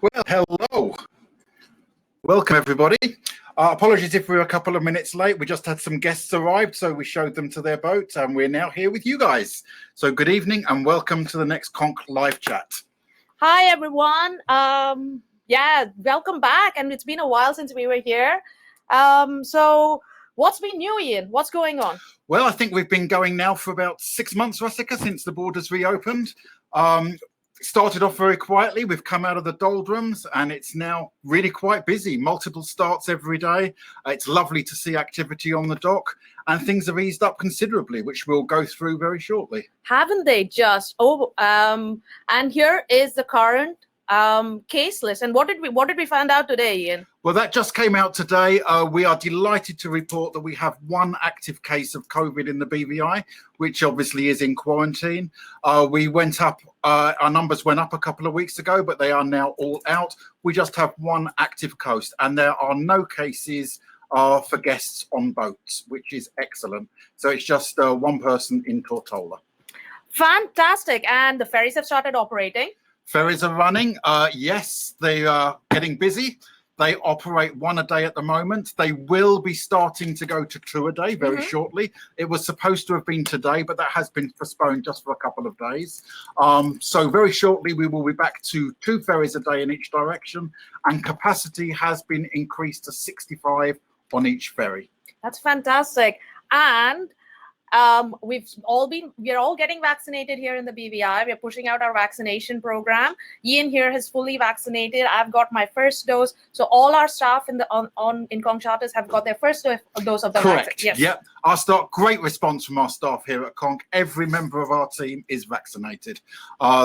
Well, hello. Welcome, everybody. Apologies if we were a couple of minutes late. We just had some guests arrived, so we showed them to their boat, and we're now here with you guys. So good evening, and welcome to the next Conch live chat. Hi, everyone. Welcome back. And it's been a while since we were here. So what's been new, Ian? What's going on? Well, I think we've been going now for about 6 months, Rustica, since the borders reopened. Started off very quietly. We've come out of the doldrums and it's now really quite busy. Multiple starts every day. It's lovely to see activity on the dock, and things have eased up considerably, which we'll go through very shortly. Haven't they just? And here is the current case list. And what did we find out today, Ian? Well, that just came out today. We are delighted to report that we have one active case of COVID in the BVI, which obviously is in quarantine. We went up, our numbers went up a couple of weeks ago, but they are now all out. We just have one active coast, and there are no cases for guests on boats, which is excellent. So it's just one person in Tortola. Fantastic. And the ferries have started operating. Ferries are running. Yes, they are getting busy. They operate one a day at the moment. They will be starting to go to two a day very shortly. It was supposed to have been today, but that has been postponed just for a couple of days. So very shortly, we will be back to 2 ferries a day in each direction, and capacity has been increased to 65 on each ferry. That's fantastic. And we're all getting vaccinated here in the BVI. We're pushing out our vaccination program. Ian here has fully vaccinated. I've got my first dose. So all our staff in Conch Charters have got their first dose of the vaccine. Correct. Yes. Yep. Our staff, great response from our staff here at Conch. Every member of our team is vaccinated.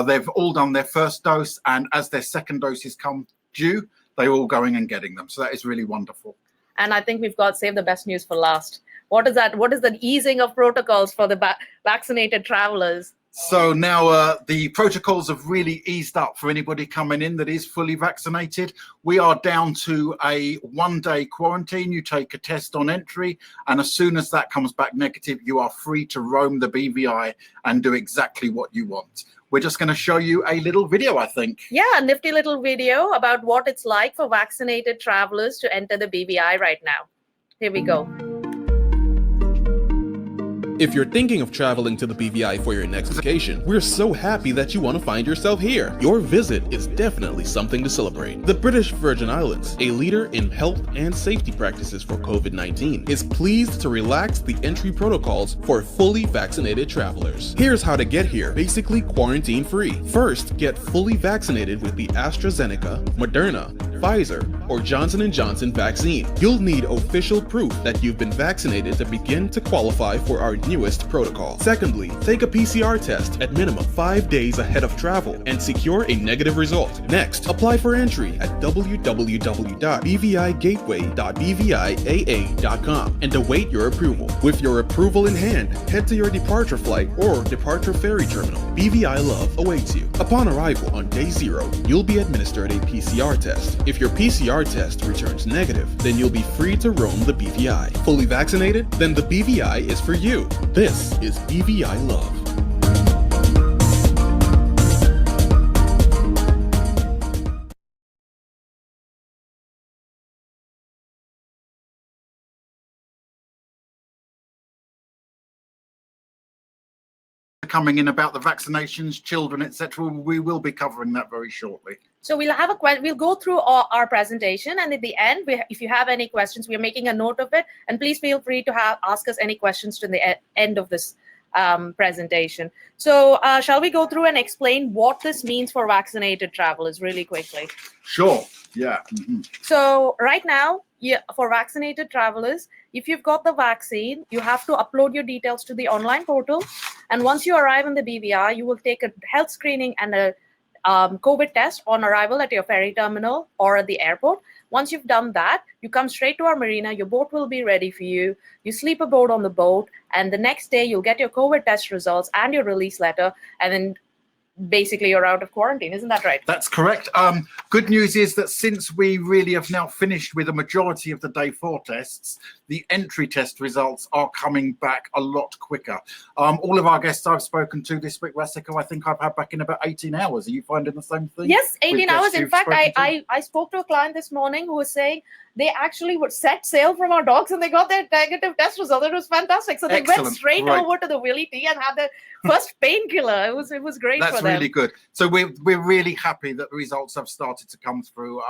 They've all done their first dose, and as their second doses come due, they're all going and getting them. So that is really wonderful. And I think we've got saved the best news for last. What is that? What is the easing of protocols for the vaccinated travelers? So now the protocols have really eased up for anybody coming in that is fully vaccinated. We are down to a 1-day quarantine. You take a test on entry, and as soon as that comes back negative, you are free to roam the BVI and do exactly what you want. We're just going to show you a little video, I think. Yeah, a nifty little video about what it's like for vaccinated travelers to enter the BVI right now. Here we go. If you're thinking of traveling to the BVI for your next vacation, we're so happy that you want to find yourself here. Your visit is definitely something to celebrate. The British Virgin Islands, a leader in health and safety practices for COVID-19, is pleased to relax the entry protocols for fully vaccinated travelers. Here's how to get here, basically quarantine-free. First, get fully vaccinated with the AstraZeneca, Moderna, Pfizer, or Johnson & Johnson vaccine. You'll need official proof that you've been vaccinated to begin to qualify for our newest protocol. Secondly, take a PCR test at minimum 5 days ahead of travel and secure a negative result. Next, apply for entry at www.bvigateway.bviaa.com and await your approval. With your approval in hand, head to your departure flight or departure ferry terminal. BVI Love awaits you. Upon arrival on day 0, you'll be administered a PCR test. If your PCR test returns negative, then you'll be free to roam the BVI. Fully vaccinated? Then the BVI is for you. This is BVI Love. Coming in about the vaccinations, children, etc. We will be covering that very shortly. So we'll go through our presentation, and at the end, if you have any questions, we are making a note of it, and please feel free to ask us any questions to the end of this presentation. So shall we go through and explain what this means for vaccinated travelers really quickly? Sure. Yeah. So right now, for vaccinated travelers, if you've got the vaccine, you have to upload your details to the online portal. And once you arrive in the BVI, you will take a health screening and a COVID test on arrival at your ferry terminal or at the airport. Once you've done that, you come straight to our marina. Your boat will be ready for you. You sleep aboard on the boat, and the next day you'll get your COVID test results and your release letter. And then basically you're out of quarantine. Isn't that right? That's correct. Good news is that since we really have now finished with a majority of the day 4 tests, the entry test results are coming back a lot quicker. All of our guests I've spoken to this week, Rasika, I think I've had back in about 18 hours. Are you finding the same thing? Yes, 18 hours. In fact, I I spoke to a client this morning who was saying they actually would set sail from our dogs and they got their negative test result. It was fantastic. So they went straight over to the Willie Tea and had their first painkiller. It was great for them. That's really good. So we're really happy that the results have started to come through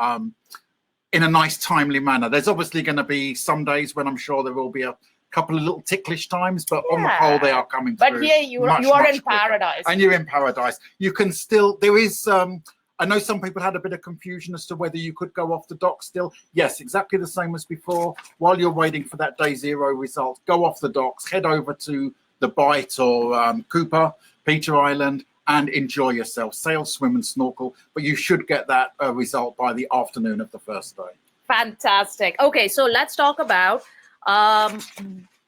in a nice, timely manner. There's obviously going to be some days when I'm sure there will be a couple of little ticklish times, but on the whole, they are coming through. But here you are in paradise. And you're in paradise. You can still, there is, I know some people had a bit of confusion as to whether you could go off the dock still. Yes, exactly the same as before. While you're waiting for that day 0 result, go off the docks, head over to the Bight or Cooper, Peter Island, and enjoy yourself. Sail, swim, and snorkel. But you should get that result by the afternoon of the first day. Fantastic. Okay, so let's talk about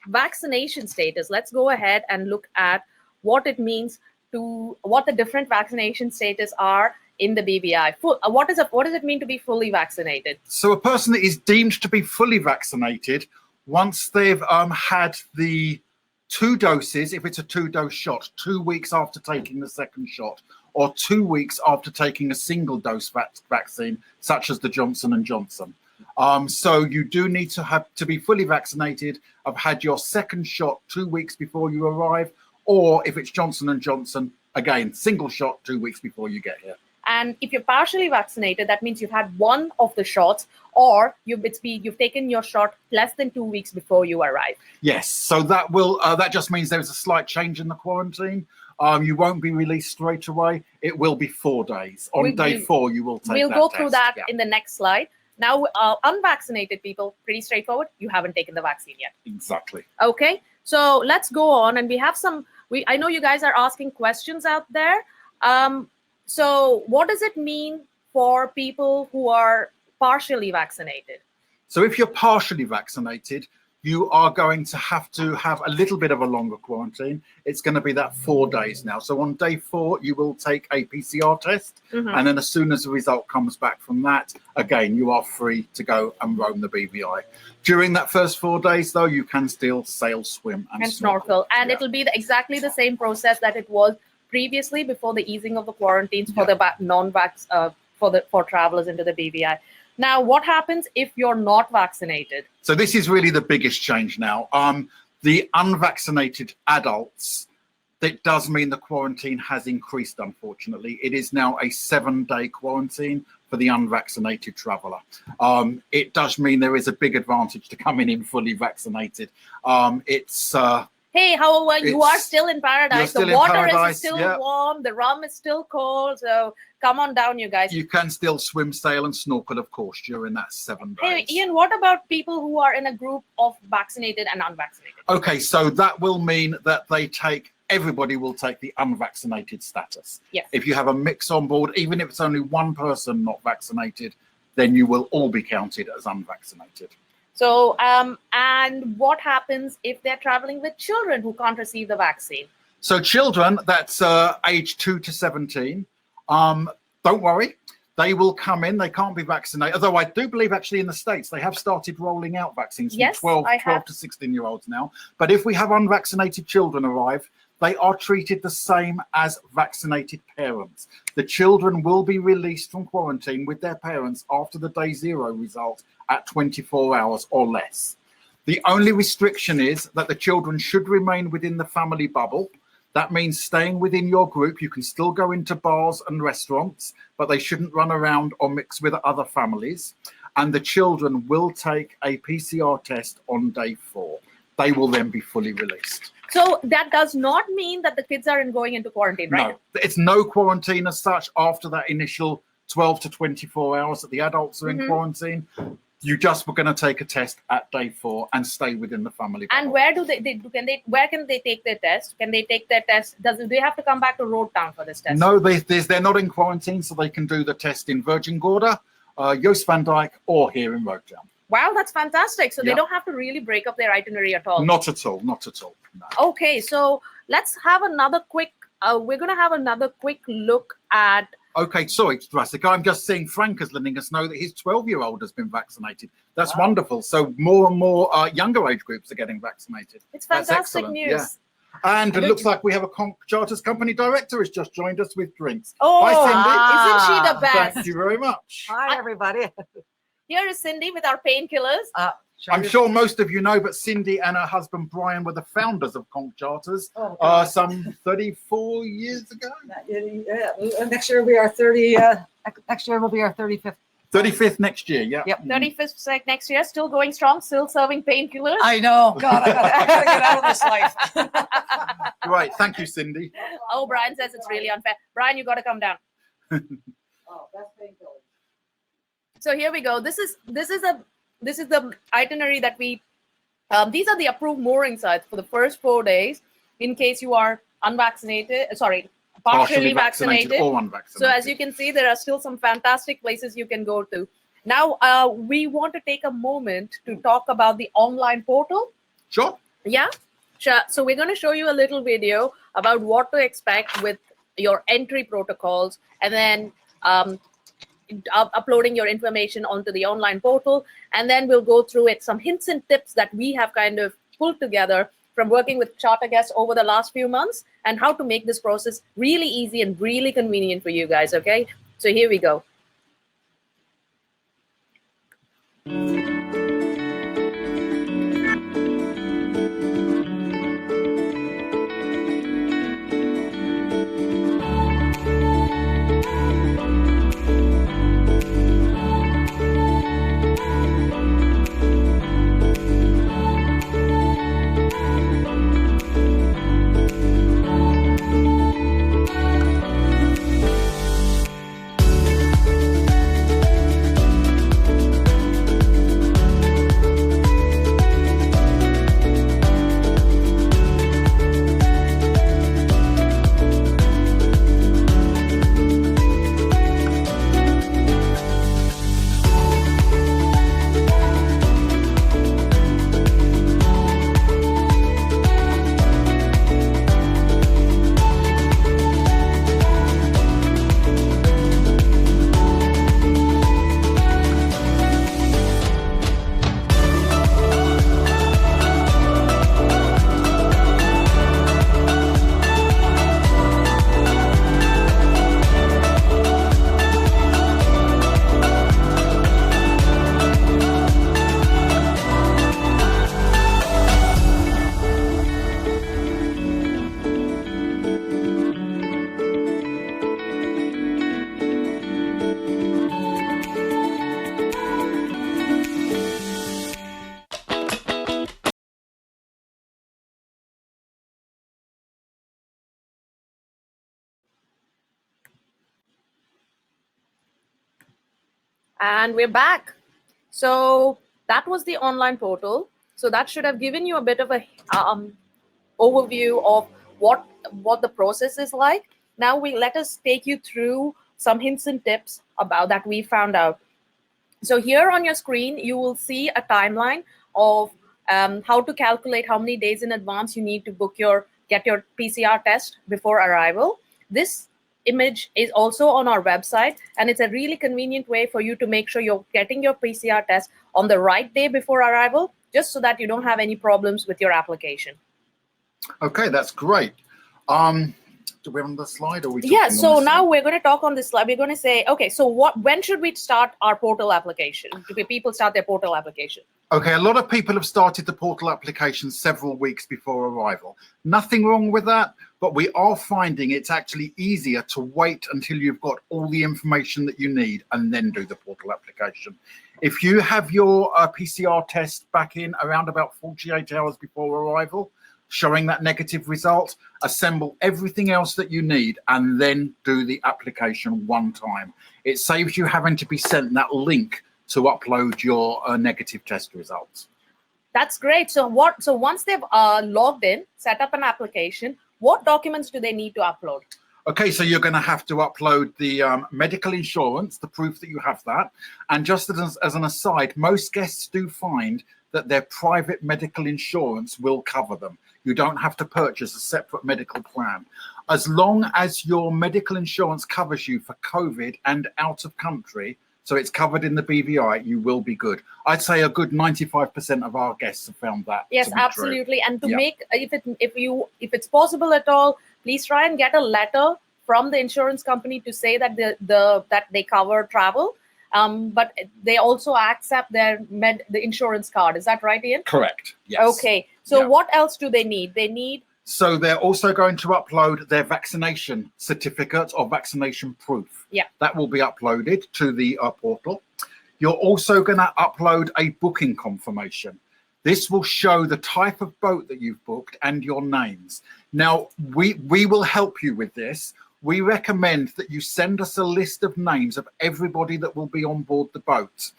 vaccination status. Let's go ahead and look at what it means to what the different vaccination status are in the BVI. What does it mean to be fully vaccinated? So a person that is deemed to be fully vaccinated once they've had the 2 doses, if it's a 2-dose shot, 2 weeks after taking the second shot, or 2 weeks after taking a single dose vaccine, such as the Johnson & Johnson. So you do need to be fully vaccinated, have had your second shot 2 weeks before you arrive, or if it's Johnson & Johnson, again, single shot 2 weeks before you get here. And if you're partially vaccinated, that means you've had one of the shots, or you've taken your shot less than 2 weeks before you arrive. Yes, so that just means there's a slight change in the quarantine. You won't be released straight away. It will be 4 days. On day 4, you will take that test. We'll go through that in the next slide. Now, unvaccinated people, pretty straightforward. You haven't taken the vaccine yet. Exactly. Okay, so let's go on, and we have some. I know you guys are asking questions out there. So what does it mean for people who are partially vaccinated? So if you're partially vaccinated, you are going to have a little bit of a longer quarantine. It's going to be that 4 days now. So on day 4, you will take a PCR test. And then as soon as the result comes back from that, again, you are free to go and roam the BVI. During that first 4 days, though, you can still sail, swim, and snorkel. And it'll be exactly the same process that it was previously before the easing of the quarantines for the non-vax for travelers into the BVI. Now, what happens if you're not vaccinated? So this is really the biggest change now. The unvaccinated adults, that does mean the quarantine has increased, unfortunately. It is now a 7-day quarantine for the unvaccinated traveller. It does mean there is a big advantage to coming in fully vaccinated. Hey, however, you are still in paradise. The water is still warm. The rum is still cold. So come on down, you guys. You can still swim, sail, and snorkel, of course, during that 7 days. Hey, Ian, what about people who are in a group of vaccinated and unvaccinated? Okay, so that will mean that everybody will take the unvaccinated status. Yes. If you have a mix on board, even if it's only one person not vaccinated, then you will all be counted as unvaccinated. So, and what happens if they're traveling with children who can't receive the vaccine? So children, that's age 2 to 17, don't worry. They will come in. They can't be vaccinated. Although I do believe actually in the States, they have started rolling out vaccines from 12 to 16-year-olds now. But if we have unvaccinated children arrive, they are treated the same as vaccinated parents. The children will be released from quarantine with their parents after the day 0 result at 24 hours or less. The only restriction is that the children should remain within the family bubble. That means staying within your group. You can still go into bars and restaurants, but they shouldn't run around or mix with other families. And the children will take a PCR test on day 4. They will then be fully released. So that does not mean that the kids are going into quarantine, right? No, it's no quarantine as such after that initial 12 to 24 hours that the adults are in quarantine. You just were going to take a test at day 4 and stay within the family bubble. And where where can they take their test? Can they take their test? Do they have to come back to Road Town for this test? No, they're not in quarantine, so they can do the test in Virgin Gorda, Joost van Dyke, or here in Road Town. Wow, that's fantastic. So they don't have to really break up their itinerary at all. Not at all, not at all. No. Okay, so let's have another quick we're going to have another quick look at. Okay, sorry, Rasika. I'm just seeing Frank is letting us know that his 12-year-old has been vaccinated. That's wonderful. So more and more younger age groups are getting vaccinated. It's fantastic news. Yeah. And it looks like we have a Conch Charters company director has just joined us with drinks. Oh, hi, Cindy. isn't she the best? Thank you very much. Hi, everybody. Here is Cindy with our painkillers. I'm sure most of you know, but Cindy and her husband Brian were the founders of Conch Charters some 34 years ago. Next year we are 30. Next year will be our 35th. 35th next year, yeah. Yep. 35th next year, still going strong, still serving painkillers. I know. God, I gotta get out of this life. Right, thank you, Cindy. Oh, Brian says it's really unfair. Brian, you got to come down. That's painkillers. So here we go. This is the itinerary that we. These are the approved mooring sites for the first 4 days, in case you are unvaccinated. Sorry, partially vaccinated or unvaccinated. So as you can see, there are still some fantastic places you can go to. Now, we want to take a moment to talk about the online portal. Sure. Yeah, sure. So we're going to show you a little video about what to expect with your entry protocols, and then uploading your information onto the online portal. And then we'll go through it, some hints and tips that we have kind of pulled together from working with charter guests over the last few months, and how to make this process really easy and really convenient for you guys, okay? So here we go. And we're back. So that was the online portal. So that should have given you a bit of a overview of what the process is like. Now let us take you through some hints and tips about that we found out. So here on your screen, you will see a timeline of how to calculate how many days in advance you need to get your PCR test before arrival. This image is also on our website, and it's a really convenient way for you to make sure you're getting your PCR test on the right day before arrival, just so that you don't have any problems with your application. Okay, that's great. Do we have on the slide, or we? Yeah. So now we're going to talk on this slide. We're going to say, okay, so when should we start our portal application? Do people start their portal application? Okay, a lot of people have started the portal application several weeks before arrival. Nothing wrong with that, but we are finding it's actually easier to wait until you've got all the information that you need and then do the portal application. If you have your PCR test back in around about 48 hours before arrival, showing that negative result, assemble everything else that you need and then do the application one time. It saves you having to be sent that link to upload your negative test results. That's great. So once they've logged in, set up an application, what documents do they need to upload? Okay, so you're going to have to upload the medical insurance, the proof that you have that. And just as an aside, most guests do find that their private medical insurance will cover them. You don't have to purchase a separate medical plan. As long as your medical insurance covers you for COVID and out of country, so it's covered in the BVI, you will be good. I'd say a good 95% of our guests have found that. Yes, to be absolutely. True. And to make, if it's possible at all, please try and get a letter from the insurance company to say that that they cover travel. But they also accept the insurance card. Is that right, Ian? Correct. Yes. Okay. So what else do they need? They need. So they're also going to upload their vaccination certificate or vaccination proof. Yeah. That will be uploaded to the portal. You're also going to upload a booking confirmation. This will show the type of boat that you've booked and your names. Now, we will help you with this. We recommend that you send us a list of names of everybody that will be on board the boat.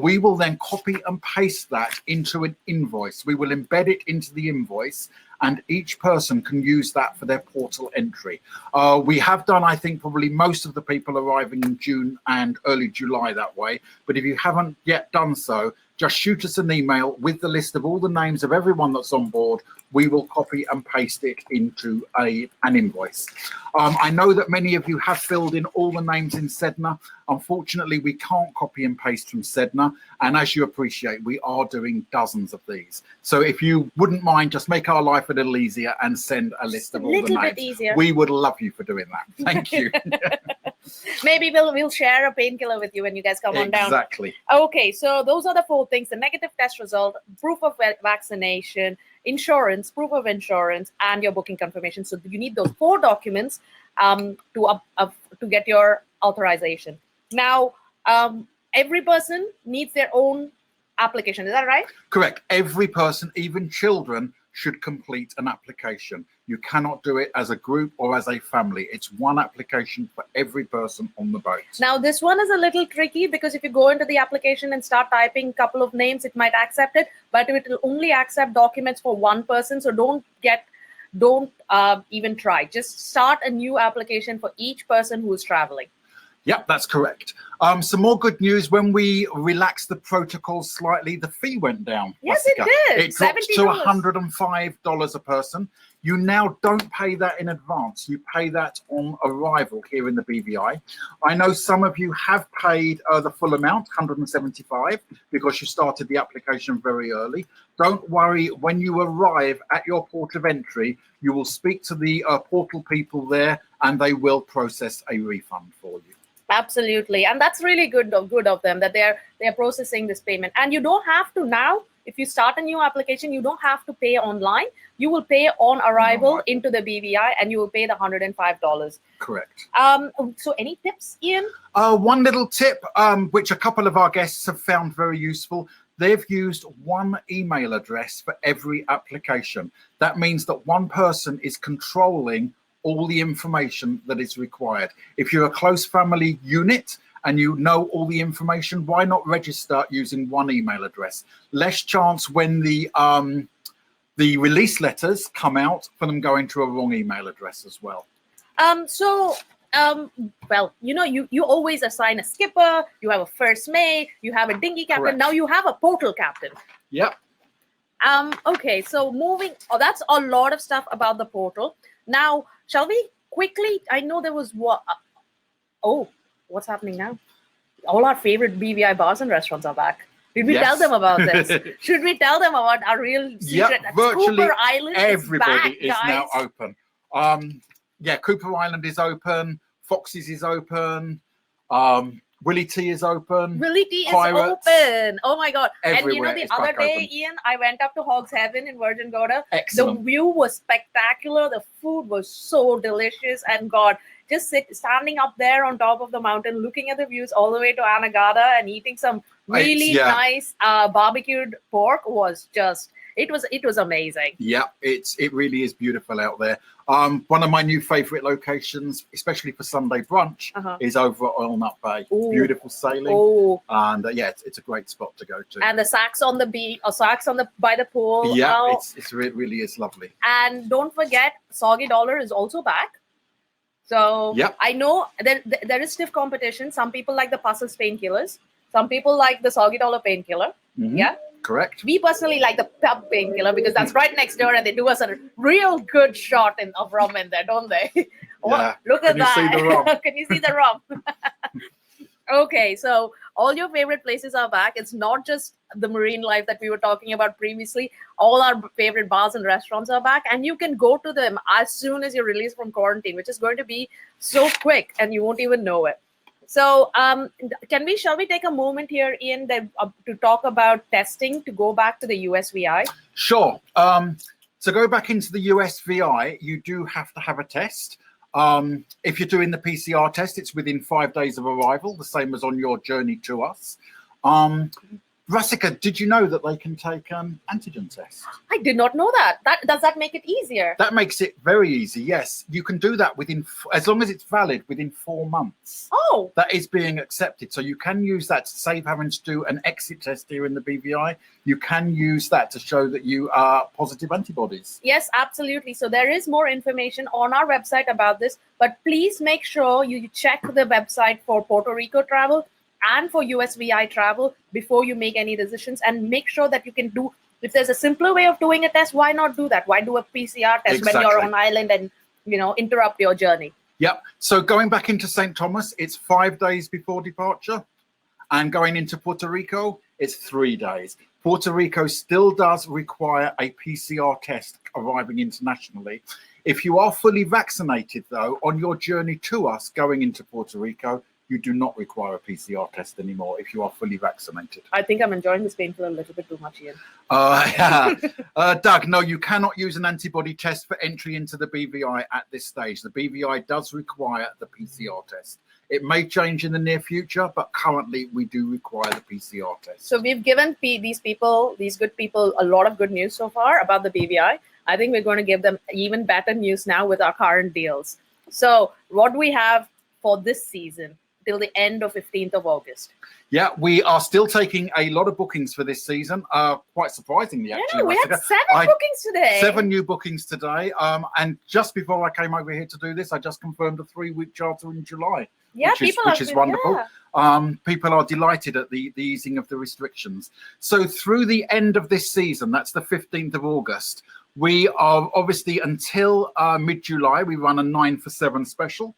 We will then copy and paste that into an invoice. We will embed it into the invoice, and each person can use that for their portal entry. We have done, I think, probably most of the people arriving in June and early July that way. But if you haven't yet done so, just shoot us an email with the list of all the names of everyone that's on board. We will copy and paste it into an invoice. I know that many of you have filled in all the names in Sedna. Unfortunately, we can't copy and paste from Sedna. And as you appreciate, we are doing dozens of these. So if you wouldn't mind, just make our life a little easier and send a list of all the names. A little bit easier. We would love you for doing that. Thank you. Maybe we'll share a painkiller with you when you guys come on down. Exactly. Okay, so those are the 4 things: the negative test result, proof of vaccination, insurance, proof of insurance, and your booking confirmation. So you need those 4 documents to get your authorization. Now, every person needs their own application. Is that right? Correct. Every person, even children, should complete an application. You cannot do it as a group or as a family. It's one application for every person on the boat. Now, this one is a little tricky because if you go into the application and start typing a couple of names, it might accept it, but it will only accept documents for one person. So don't even try. Just start a new application for each person who is traveling. Yep, that's correct. Some more good news. When we relaxed the protocol slightly, the fee went down. Yes, Jessica. it did. It dropped to $105 a person. You now don't pay that in advance. You pay that on arrival here in the BVI. I know some of you have paid the full amount, $175, because you started the application very early. Don't worry. When you arrive at your port of entry, you will speak to the portal people there, and they will process a refund for you. Absolutely, and that's really good of them that they're processing this payment. And you don't have to now. If you start a new application, you don't have to pay online. You will pay on arrival into the BVI, and you will pay the $105. Correct. So any tips, Ian? One little tip, which a couple of our guests have found very useful. They've used one email address for every application. That means that one person is controlling all the information that is required. If you're a close family unit and you know all the information, why not register using one email address? Less chance when the release letters come out for them going to a wrong email address as well. Well, you always assign a skipper, you have a first mate, you have a dinghy captain. Correct. Now you have a portal captain. Yep. Okay, so that's a lot of stuff about the portal. Now, shall we quickly, I know there was what's happening now? All our favorite BVI bars and restaurants are back. Did we tell them about this? Should we tell them about our real secret? Yep, virtually Cooper Island everybody is back, now open. Cooper Island is open. Foxes is open. Willie T is open. Willie T is Pirates. open. Oh my God. Everywhere And the is other back day, open. Ian, I went up to Hog's Heaven in Virgin Gorda. Excellent. The view was spectacular. The food was so delicious. And God, just standing up there on top of the mountain, looking at the views all the way to Anegada and eating some really nice barbecued pork was just, it was amazing. Yeah, it really is beautiful out there. One of my new favorite locations, especially for Sunday brunch, is over at Oil Nut Bay. Ooh. Beautiful sailing. Oh, And it's a great spot to go to. and the sacks on the beach, or sacks by the pool. Yeah, Oh. it really is lovely. And don't forget, Soggy Dollar is also back. So Yep. I know there is stiff competition. Some people like the Puzzles painkillers. Some people like the Soggy Dollar painkiller. Mhm. Yeah. Correct. We personally like the pub painkiller because that's right next door, and they do us a real good shot of rum in there, don't they? Yeah. Look at Can you see that. the rum? Can you see the rum? Okay, so all your favorite places are back. It's not just the marine life that we were talking about previously. All our favorite bars and restaurants are back, and you can go to them as soon as you're released from quarantine, which is going to be so quick, and you won't even know it. So, shall we take a moment here, Ian, to talk about testing to go back to the USVI? Sure. To go back into the USVI, you do have to have a test. If you're doing the PCR test, it's within 5 days of arrival, the same as on your journey to us. Rasika, did you know that they can take an antigen test? I did not know that. Does that make it easier? That makes it very easy, yes. You can do that as long as it's valid within 4 months. Oh. That is being accepted. So you can use that to save having to do an exit test here in the BVI. You can use that to show that you are positive antibodies. Yes, absolutely. So there is more information on our website about this, but please make sure you check the website for Puerto Rico travel and for USVI travel before you make any decisions, and make sure that you can do, if there's a simpler way of doing a test, why not do that? Why do a PCR test when you're on island and, interrupt your journey? Yep. So going back into St. Thomas, it's 5 days before departure, and going into Puerto Rico, it's 3 days. Puerto Rico still does require a PCR test arriving internationally. If you are fully vaccinated, though, on your journey to us going into Puerto Rico, you do not require a PCR test anymore if you are fully vaccinated. I think I'm enjoying this painkiller a little bit too much, Ian. Doug, no, you cannot use an antibody test for entry into the BVI at this stage. The BVI does require the PCR test. It may change in the near future, but currently we do require the PCR test. So we've given these good people, a lot of good news so far about the BVI. I think we're going to give them even better news now with our current deals. So what do we have for this season till the end of 15th of August? Yeah, we are still taking a lot of bookings for this season. Quite surprisingly, actually. Yeah, we had 7 bookings today. 7 new bookings today. And just before I came over here to do this, I just confirmed a 3-week charter in July. Yeah, which is wonderful. Yeah. People are delighted at the easing of the restrictions. So through the end of this season, that's the 15th of August, we are obviously until mid-July, we run a 9 for 7 special.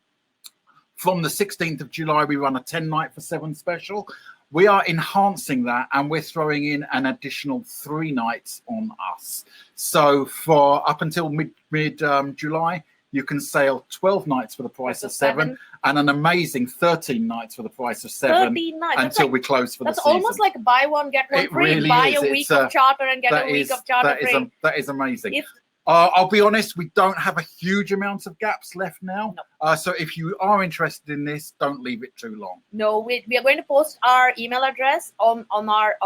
From the 16th of July, we run a 10 night for 7 special. We are enhancing that, and we're throwing in an additional 3 nights on us. So for up until mid-July, you can sail 12 nights for the price of 7 and an amazing 13 nights for the price of 7 until we close for the season. That's almost like buy one, get one free. Really buy is. a week of charter and get a week of charter free. That is amazing. I'll be honest, we don't have a huge amount of gaps left now. No. So if you are interested in this, don't leave it too long. No, we are going to post our email address on our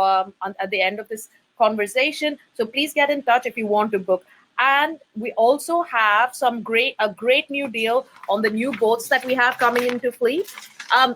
at the end of this conversation. So please get in touch if you want to book. And we also have a great new deal on the new boats that we have coming into fleet.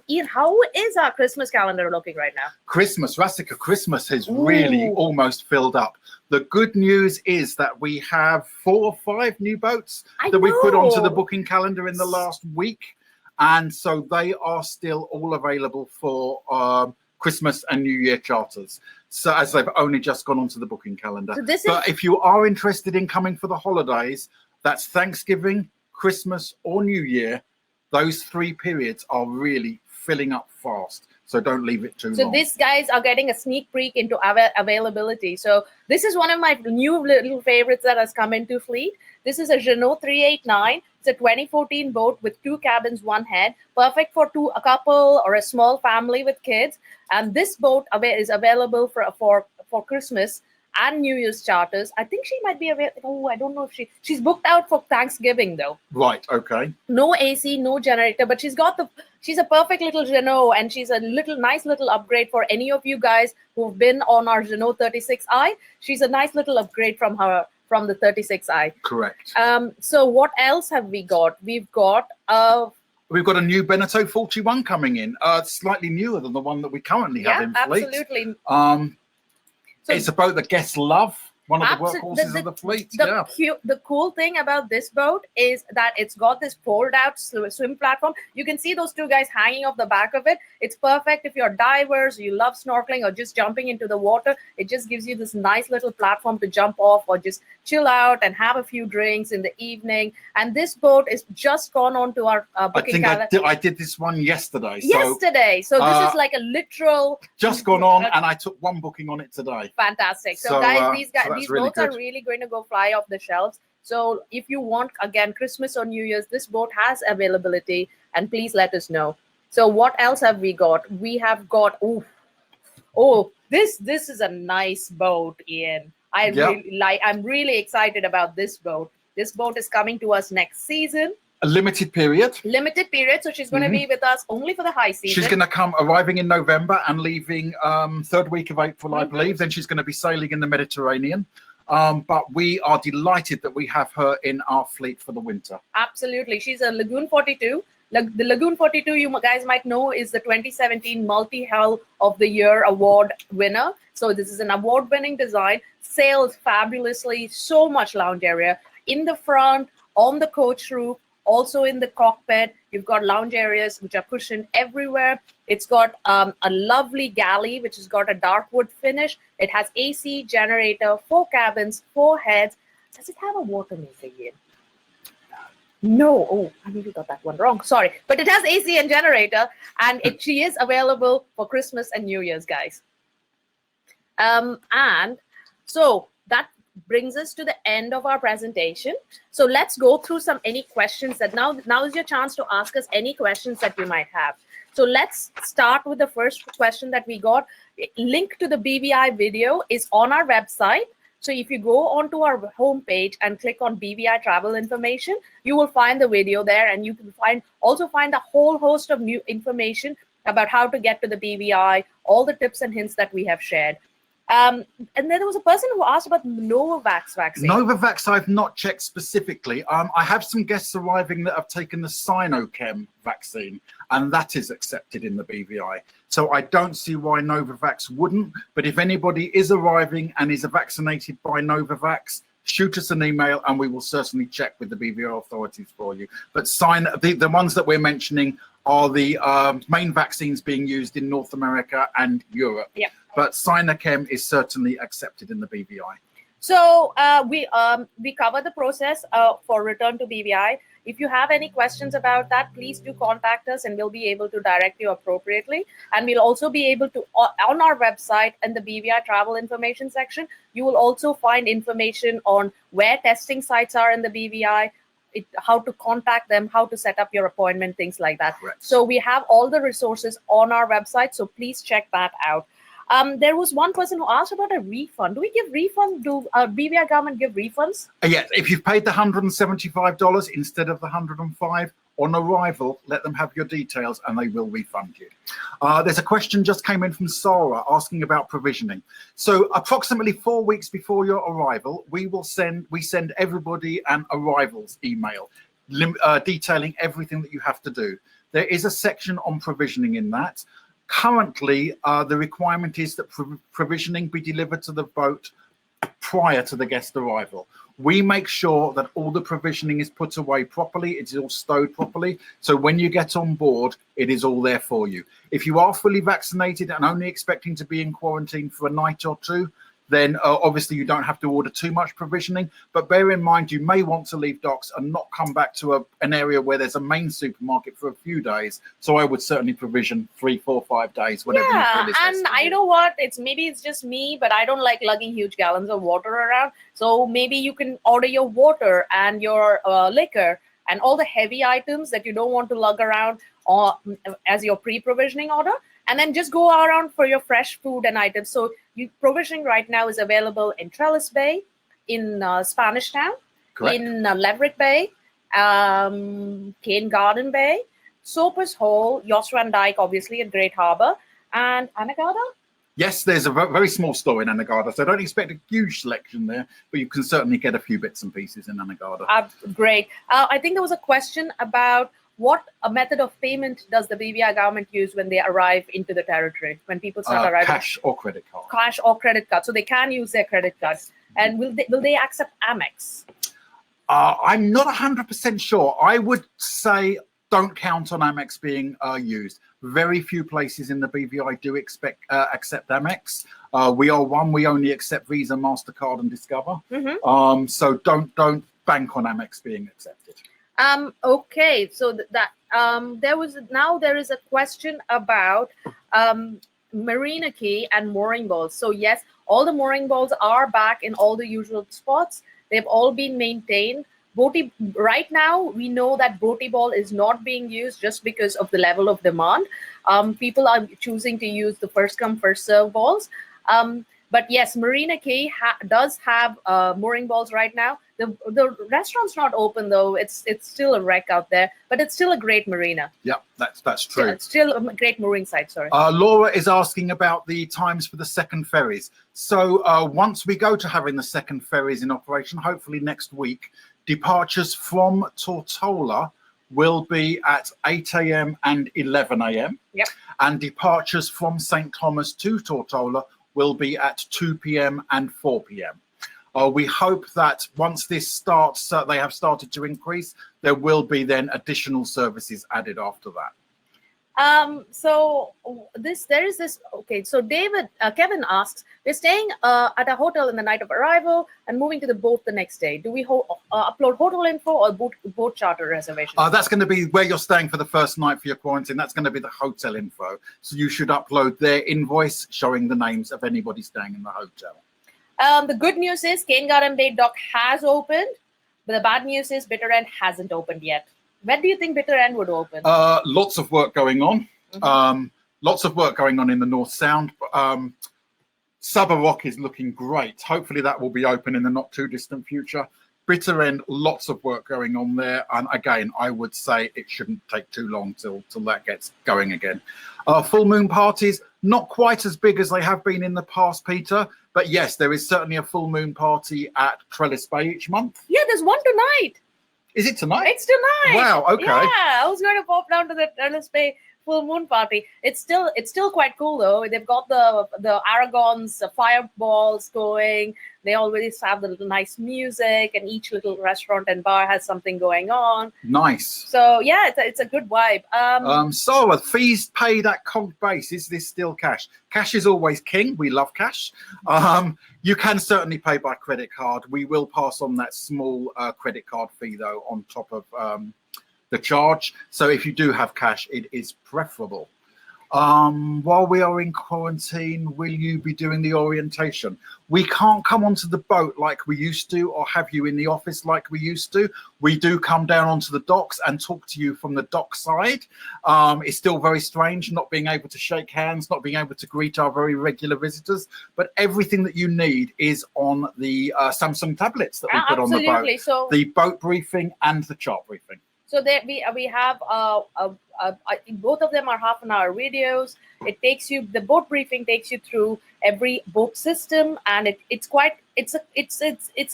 Ian, how is our Christmas calendar looking right now? Rasika, Christmas has really almost filled up. The good news is that we have 4 or 5 new boats that we put onto the booking calendar in the last week. And so they are still all available for Christmas and New Year charters. So as they've only just gone onto the booking calendar. But if you are interested in coming for the holidays, that's Thanksgiving, Christmas or New Year, those 3 periods are really filling up fast. So don't leave it too long. So these guys are getting a sneak peek into availability. So this is one of my new little favorites that has come into fleet. This is a Jeanneau 389. It's a 2014 boat with 2 cabins, 1 head. Perfect for a couple or a small family with kids. And this boat is available for Christmas and New Year's charters. I think she might be available. Oh, I don't know if she's booked out for Thanksgiving though. Right. Okay. No AC, no generator, but she's a perfect little Jeanneau, and she's a nice little upgrade for any of you guys who've been on our Jeanneau 36i. She's a nice little upgrade from the 36i. Correct. So what else have we got? We've got a new Beneteau 41 coming in, slightly newer than the one that we currently have in fleet. Absolutely. It's a boat that guests love. one of the workhorses of the fleet. The cool thing about this boat is that it's got this fold-out swim platform. You can see those two guys hanging off the back of it. It's perfect if you're divers, you love snorkeling, or just jumping into the water. It just gives you this nice little platform to jump off or just chill out and have a few drinks in the evening. And this boat is just gone on to our booking calendar. I did this one yesterday. So this is like a literal. Just gone on, and I took one booking on it today. Fantastic. So guys, these boats are really going to go fly off the shelves. So if you want, again, Christmas or New Year's, this boat has availability, and please let us know. So what else have we got? We have got this is a nice boat, Ian. I'm really excited about this boat. This boat is coming to us next season. A limited period. So she's going to be with us only for the high season. She's going to come arriving in November and leaving third week of April, I believe. Then she's going to be sailing in the Mediterranean. But we are delighted that we have her in our fleet for the winter. Absolutely. She's a Lagoon 42. The Lagoon 42, you guys might know, is the 2017 Multi-Hull of the Year award winner. So this is an award-winning design. Sails fabulously. So much lounge area. In the front, on the coach roof, also in the cockpit, you've got lounge areas which are cushioned everywhere. It's got a lovely galley, which has got a dark wood finish. It has AC, generator, 4 cabins, 4 heads. Does it have a water meter yet? No. Oh, I maybe got that one wrong. Sorry. But it has AC and generator, and she is available for Christmas and New Year's, guys. And so that brings us to the end of our presentation. So let's go through any questions that now is your chance to ask us any questions that you might have. So let's start with the first question that we got. Link to the BVI video is on our website. So if you go onto our homepage and click on BVI travel information, you will find the video there, and you can also find a whole host of new information about how to get to the BVI, all the tips and hints that we have shared. And then there was a person who asked about the Novavax vaccine. Novavax, I've not checked specifically. I have some guests arriving that have taken the Sinochem vaccine, and that is accepted in the BVI. So I don't see why Novavax wouldn't. But if anybody is arriving and is vaccinated by Novavax, shoot us an email, and we will certainly check with the BVI authorities for you. But the ones that we're mentioning are the main vaccines being used in North America and Europe. Yeah. But Sinochem is certainly accepted in the BVI. So we cover the process for return to BVI. If you have any questions about that, please do contact us, and we'll be able to direct you appropriately. And we'll also be able to, on our website and the BVI travel information section, you will also find information on where testing sites are in the BVI, how to contact them, how to set up your appointment, things like that. Correct. So we have all the resources on our website, so please check that out. There was one person who asked about a refund. Do we give refund? Do BVI government give refunds? Yeah, if you've paid the $175 instead of the $105 on arrival, let them have your details and they will refund you. There's a question just came in from Sarah asking about provisioning. So approximately 4 weeks before your arrival, we send everybody an arrivals email detailing everything that you have to do. There is a section on provisioning in that. Currently, the requirement is that provisioning be delivered to the boat prior to the guest arrival. We make sure that all the provisioning is put away properly, it is all stowed properly, so when you get on board, it is all there for you. If you are fully vaccinated and only expecting to be in quarantine for a night or two, then obviously you don't have to order too much provisioning. But bear in mind, you may want to leave docks and not come back to an area where there's a main supermarket for a few days. So I would certainly provision 3, 4, 5 days, whatever you feel is and I know what, maybe it's just me, but I don't like lugging huge gallons of water around. So maybe you can order your water and your liquor and all the heavy items that you don't want to lug around as your pre-provisioning order. And then just go around for your fresh food and items. So provisioning right now is available in Trellis Bay, in Spanish Town, Correct. in Leverick Bay, Cane Garden Bay, Soapers Hole, Jost Van Dyke, obviously at Great Harbour, and Anegada. Yes, there's a very small store in Anegada, so I don't expect a huge selection there, but you can certainly get a few bits and pieces in Anegada. Great. I think there was a question about what a method of payment does the BVI government use when they arrive into the territory, when people start arriving? Cash or credit card. Cash or credit card. So they can use their credit cards. And will they accept Amex? I'm not 100% sure. I would say don't count on Amex being used. Very few places in the BVI do accept Amex. We are one. We only accept Visa, MasterCard, and Discover. So don't bank on Amex being accepted. Okay, so there is a question about Marina Quay and mooring balls. So yes, all the mooring balls are back in all the usual spots. They've all been maintained. Right now, we know that Boaty Ball is not being used just because of the level of demand. People are choosing to use the first come, first serve balls. But yes, Marina Quay does have mooring balls right now. The restaurant's not open though. It's still a wreck out there, but it's still a great marina. Yeah, that's true. It's still a great mooring site. Sorry. Laura is asking about the times for the second ferries. So once we go to having the second ferries in operation, hopefully next week, departures from Tortola will be at 8 a.m. and 11 a.m. Yep. And departures from St. Thomas to Tortola will be at 2 p.m. and 4 p.m. We hope that once this starts, they have started to increase, there will be then additional services added after that. So Kevin asks, we're staying at a hotel in the night of arrival and moving to the boat the next day. Do we upload hotel info or boat charter reservation? That's going to be where you're staying for the first night for your quarantine. That's going to be the hotel info. So you should upload their invoice showing the names of anybody staying in the hotel. The good news is Cane Garden Bay Dock has opened, but the bad news is Bitter End hasn't opened yet. When do you think Bitter End would open? Lots of work going on. Lots of work going on in the North Sound. Sabah Rock is looking great. Hopefully that will be open in the not too distant future. Bitter End, lots of work going on there. And again, I would say it shouldn't take too long till that gets going again. Full moon parties, not quite as big as they have been in the past, Peter. But yes, there is certainly a full moon party at Trellis Bay each month. Yeah, there's one tonight. Is it tonight? It's tonight. Wow, okay. Yeah, I was going to pop down to the Trellis Bay full moon party. It's still quite cool though. They've got the Aragons, the fireballs going. They always have the little nice music, and each little restaurant and bar has something going on. Nice. So yeah, it's a good vibe. So fees paid at Conch base, is this still cash? Cash is always king. We love cash. You can certainly pay by credit card. We will pass on that small credit card fee though on top of the charge. So if you do have cash, it is preferable. While we are in quarantine, will you be doing the orientation? We can't come onto the boat like we used to, or have you in the office like we used to. We do come down onto the docks and talk to you from the dock side. It's still very strange not being able to shake hands, not being able to greet our very regular visitors, but everything that you need is on the Samsung tablets that we put on the boat. So the boat briefing and the chart briefing. So there we have both of them are half-an-hour videos. The boat briefing takes you through every boat system, and it's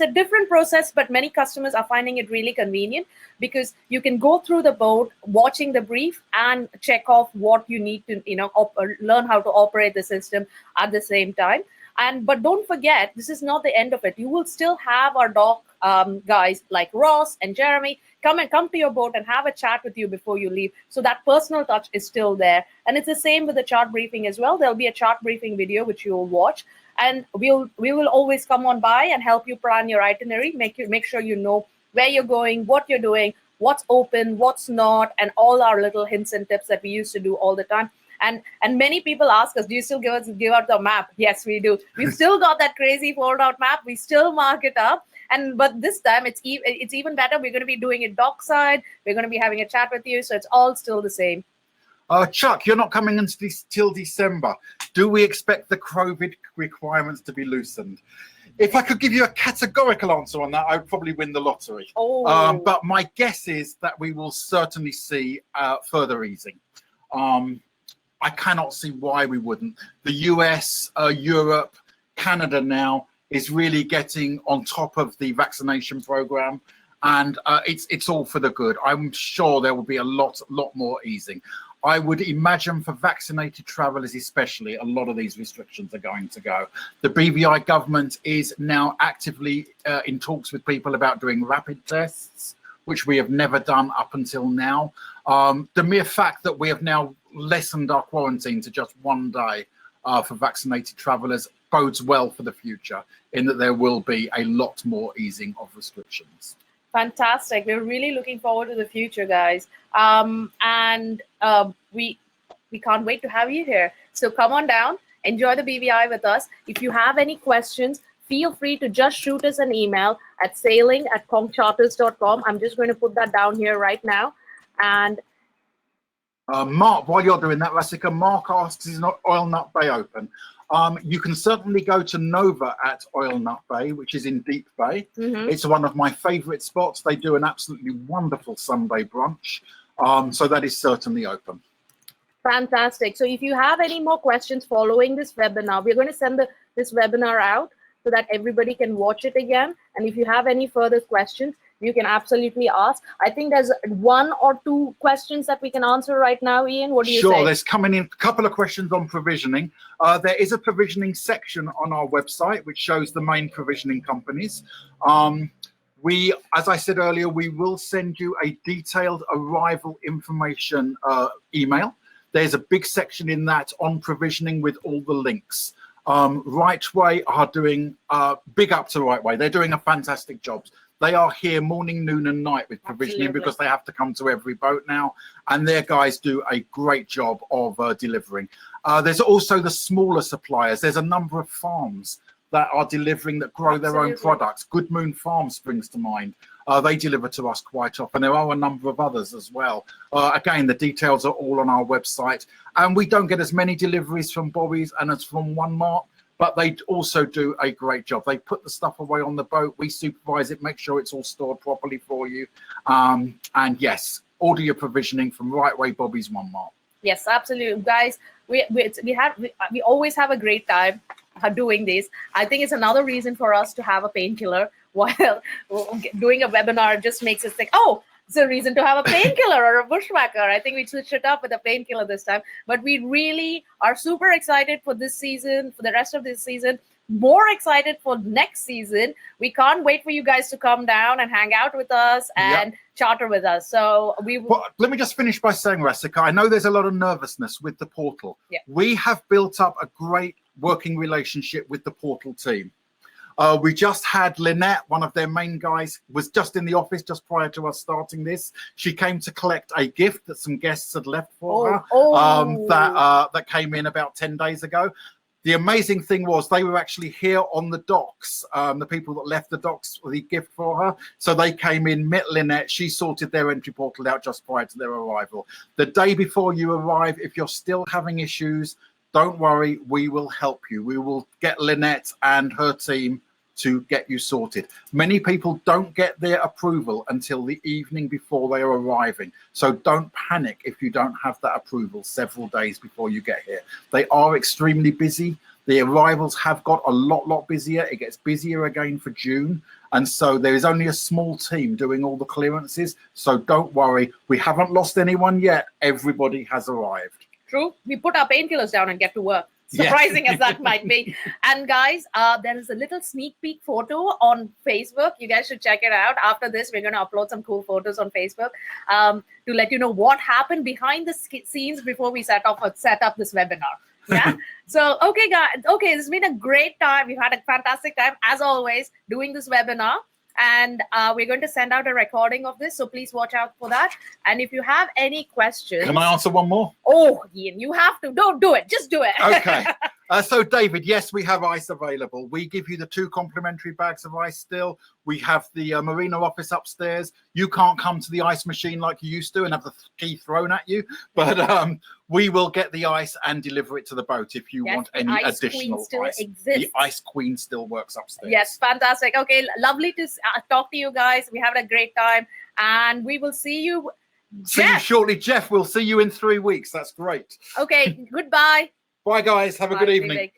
a different process, but many customers are finding it really convenient because you can go through the boat watching the brief and check off what you need to learn how to operate the system at the same time. But don't forget, this is not the end of it. You will still have our dock guys like Ross and Jeremy come to your boat and have a chat with you before you leave. So that personal touch is still there. And it's the same with the chart briefing as well. There'll be a chart briefing video which you will watch, and we will always come on by and help you plan your itinerary, make sure you know where you're going, what you're doing, what's open, what's not, and all our little hints and tips that we used to do all the time. And many people ask us, do you still give out the map? Yes, we do. We've still got that crazy fold out map. We still mark it up. But this time it's even better. We're going to be doing it dockside. We're going to be having a chat with you. So it's all still the same. Chuck, you're not coming until December. Do we expect the COVID requirements to be loosened? If I could give you a categorical answer on that, I would probably win the lottery. Oh. But my guess is that we will certainly see further easing. I cannot see why we wouldn't. The US, Europe, Canada now is really getting on top of the vaccination program, and it's all for the good. I'm sure there will be a lot more easing. I would imagine for vaccinated travellers especially, a lot of these restrictions are going to go. The BVI government is now actively in talks with people about doing rapid tests, which we have never done up until now. The mere fact that we have now lessened our quarantine to just 1 day for vaccinated travellers bodes well for the future, in that there will be a lot more easing of restrictions. Fantastic. We're really looking forward to the future, guys. We can't wait to have you here. So come on down, enjoy the BVI with us. If you have any questions, feel free to just shoot us an email at sailing@conchcharters.com. I'm just going to put that down here right now. And Mark, while you're doing that, Rasika, Mark asks, is not Oil Nut Bay open? You can certainly go to Nova at Oil Nut Bay, which is in Deep Bay. It's one of my favorite spots. They do an absolutely wonderful Sunday brunch. So that is certainly open. fantastic. So if you have any more questions following this webinar, we're going to send this webinar out so that everybody can watch it again. And if you have any further questions, you can absolutely ask. I think there's 1 or 2 questions that we can answer right now, Ian. What do you say? Sure, there's coming in a couple of questions on provisioning. There is a provisioning section on our website which shows the main provisioning companies. As I said earlier, we will send you a detailed arrival information email. There's a big section in that on provisioning with all the links. Right Way are doing, big up to Right Way. They're doing a fantastic job. They are here morning, noon and night with provisioning. Absolutely. Because they have to come to every boat now. And their guys do a great job of delivering. There's also the smaller suppliers. There's a number of farms that are delivering that grow Absolutely. Their own products. Good Moon Farm springs to mind. They deliver to us quite often. There are a number of others as well. Again, the details are all on our website. And we don't get as many deliveries from Bobby's and as from One Mark, but they also do a great job. They put the stuff away on the boat. We supervise it, make sure it's all stored properly for you. And yes, order your provisioning from Right Way, Bobby's, One Mark. Yes, absolutely. Guys, we always have a great time doing this. I think it's another reason for us to have a painkiller while doing a webinar. Just makes us think, oh, it's a reason to have a painkiller or a bushwhacker. I think we switched it up with a painkiller this time. But we really are super excited for this season, for the rest of this season. More excited for next season. We can't wait for you guys to come down and hang out with us and charter with us. So let me just finish by saying, Rasika, I know there's a lot of nervousness with the portal. Yeah. We have built up a great working relationship with the portal team. We just had Lynette, one of their main guys, was just in the office just prior to us starting this. She came to collect a gift that some guests had left for her that came in about 10 days ago. The amazing thing was they were actually here on the docks, the people that left the docks with the gift for her. So they came in, met Lynette. She sorted their entry portal out just prior to their arrival. The day before you arrive, if you're still having issues, don't worry, we will help you. We will get Lynette and her team to get you sorted. Many people don't get their approval until the evening before they are arriving. So don't panic if you don't have that approval several days before you get here. They are extremely busy. The arrivals have got a lot busier. It gets busier again for June. And so there is only a small team doing all the clearances. So don't worry, we haven't lost anyone yet. Everybody has arrived. True. We put our painkillers down and get to work. Surprising as that might be. And guys, there is a little sneak peek photo on Facebook. You guys should check it out. After this, we're going to upload some cool photos on Facebook to let you know what happened behind the scenes before we set up this webinar. Yeah. So, okay, guys. Okay, it's been a great time. We've had a fantastic time, as always, doing this webinar. And we're going to send out a recording of this, so please watch out for that. And if you have any questions... Can I answer one more? Oh, Ian, you have to. Don't do it. Just do it. Okay. So, David, yes, we have ice available. We give you the 2 complimentary bags of ice still. We have the marina office upstairs. You can't come to the ice machine like you used to and have the key thrown at you. But we will get the ice and deliver it to the boat if you want any additional ice. The Ice Queen still works upstairs. Yes, fantastic. Okay, lovely to talk to you guys. We had a great time. And we will see you. See you shortly, Jeff. We'll see you in 3 weeks. That's great. Okay, goodbye. Bye, guys. Have a good evening.